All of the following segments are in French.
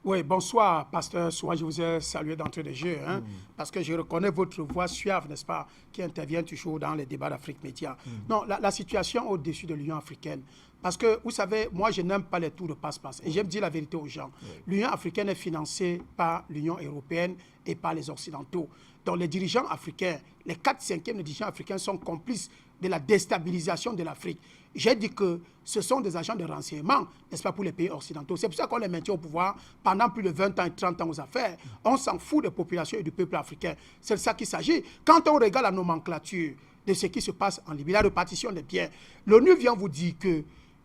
Oui, bonsoir, pasteur Soua, je vous ai salué d'entrée de jeu, parce que je reconnais votre voix suave, n'est-ce pas, qui intervient toujours dans les débats d'Afrique Média. Non, la situation au-dessus de l'Union africaine, parce que, vous savez, moi, je n'aime pas les tours de passe-passe, et j'aime dire la vérité aux gens. L'Union africaine est financée par l'Union européenne et par les Occidentaux. Donc, les dirigeants africains, les 4/5e des dirigeants africains sont complices de la déstabilisation de l'Afrique. J'ai dit que ce sont des agents de renseignement, n'est-ce pas, pour les pays occidentaux. C'est pour ça qu'on les maintient au pouvoir pendant plus de 20 ans et 30 ans aux affaires. On s'en fout des populations et du peuple africain. C'est de ça qu'il s'agit. Quand on regarde la nomenclature de ce qui se passe en Libye, la répartition des biens, l'ONU vient vous dire que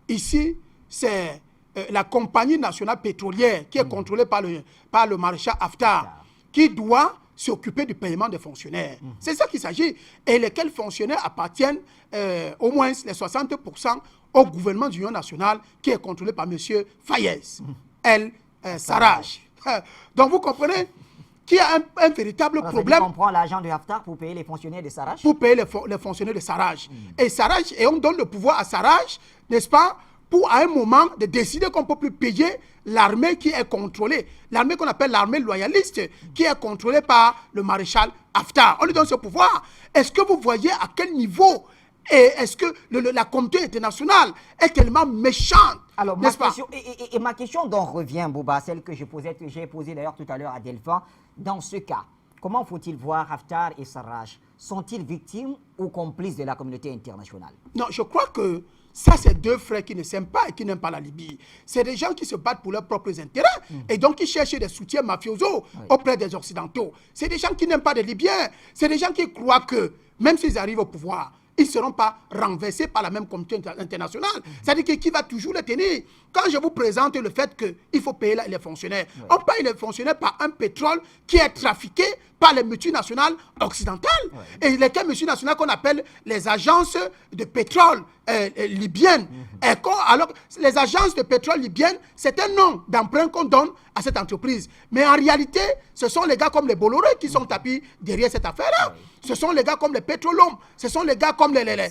ici, c'est la compagnie nationale pétrolière qui est contrôlée par le maréchal Haftar, qui doit s'occuper du paiement des fonctionnaires. C'est ça qu'il s'agit. Et lesquels fonctionnaires appartiennent au moins les 60% au gouvernement de l'Union nationale qui est contrôlé par M. Fayez, El-Sarraj. Donc vous comprenez qu'il y a un véritable problème. On prend l'argent de Haftar pour payer les fonctionnaires de Sarraj. Pour payer les fonctionnaires de Sarraj. Et on donne le pouvoir à Sarraj, n'est-ce pas, pour à un moment de décider qu'on ne peut plus payer l'armée qui est contrôlée, l'armée qu'on appelle l'armée loyaliste, qui est contrôlée par le maréchal Haftar. On lui donne ce pouvoir. Est-ce que vous voyez à quel niveau et est-ce que la communauté internationale est tellement méchante? Alors, ma question donc revient, Bouba, celle que j'ai posée d'ailleurs tout à l'heure à Delphin. Dans ce cas, comment faut-il voir Haftar et Sarraj? Sont-ils victimes ou complices de la communauté internationale? Non, je crois que ça, c'est deux frères qui ne s'aiment pas et qui n'aiment pas la Libye. C'est des gens qui se battent pour leurs propres intérêts et donc qui cherchent des soutiens mafiosos auprès des Occidentaux. C'est des gens qui n'aiment pas les Libyens. C'est des gens qui croient que, même s'ils arrivent au pouvoir, ils ne seront pas renversés par la même communauté internationale. C'est-à-dire qui va toujours les tenir. Quand je vous présente le fait qu'il faut payer les fonctionnaires, on paye les fonctionnaires par un pétrole qui est trafiqué par les multinationales occidentales. Et lesquelles multinationales qu'on appelle les agences de pétrole libyennes. Alors, les agences de pétrole libyennes, c'est un nom d'emprunt qu'on donne à cette entreprise. Mais en réalité, ce sont les gars comme les Bolloré qui sont tapis derrière cette affaire-là. Ce sont les gars comme les Pétrolom, ce sont les gars comme les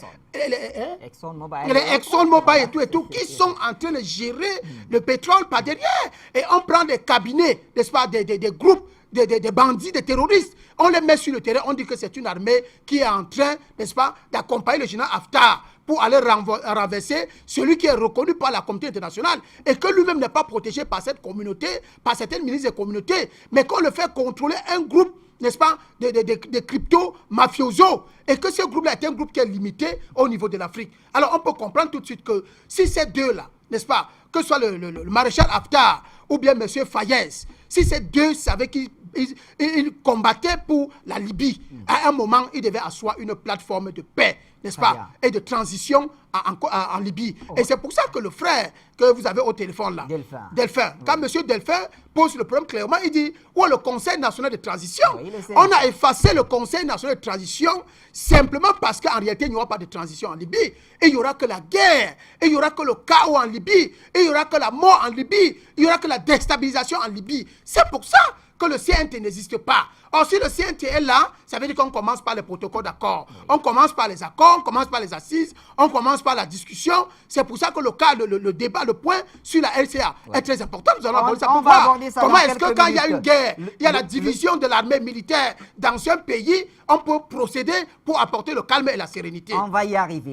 ExxonMobil et tout, qui sont en train de gérer le pétrole par derrière. Et on prend des cabinets, n'est-ce pas, des groupes, des bandits, des terroristes. On les met sur le terrain, on dit que c'est une armée qui est en train, n'est-ce pas, d'accompagner le général Haftar pour aller renverser celui qui est reconnu par la communauté internationale et que lui-même n'est pas protégé par cette communauté, par certaines milices des communautés, mais qu'on le fait contrôler un groupe, n'est-ce pas, de crypto-mafiosos, et que ce groupe-là est un groupe qui est limité au niveau de l'Afrique. Alors on peut comprendre tout de suite que si ces deux-là, n'est-ce pas, que ce soit le maréchal Haftar ou bien M. Fayez, si ces deux savaient qu'ils combattaient pour la Libye, à un moment, ils devaient asseoir une plateforme de paix, n'est-ce pas, et de transition en Libye. Et c'est pour ça que le frère que vous avez au téléphone là, Delphin, quand M. Delphin pose le problème clairement, il dit, où est le Conseil national de transition? On a effacé le Conseil national de transition simplement parce qu'en réalité, il n'y aura pas de transition en Libye. Et il n'y aura que la guerre, et il n'y aura que le chaos en Libye, et il n'y aura que la mort en Libye, il n'y aura que la déstabilisation en Libye. C'est pour ça que le CNT n'existe pas. Or, si le CNT est là, ça veut dire qu'on commence par les protocoles d'accord. On commence par les accords, on commence par les assises, on commence par la discussion. C'est pour ça que le débat, le point sur la LCA est très important. Nous allons aborder ça pour voir comment est-ce que quand il y a une guerre, il y a la division de l'armée militaire dans un pays, on peut procéder pour apporter le calme et la sérénité. On va y arriver.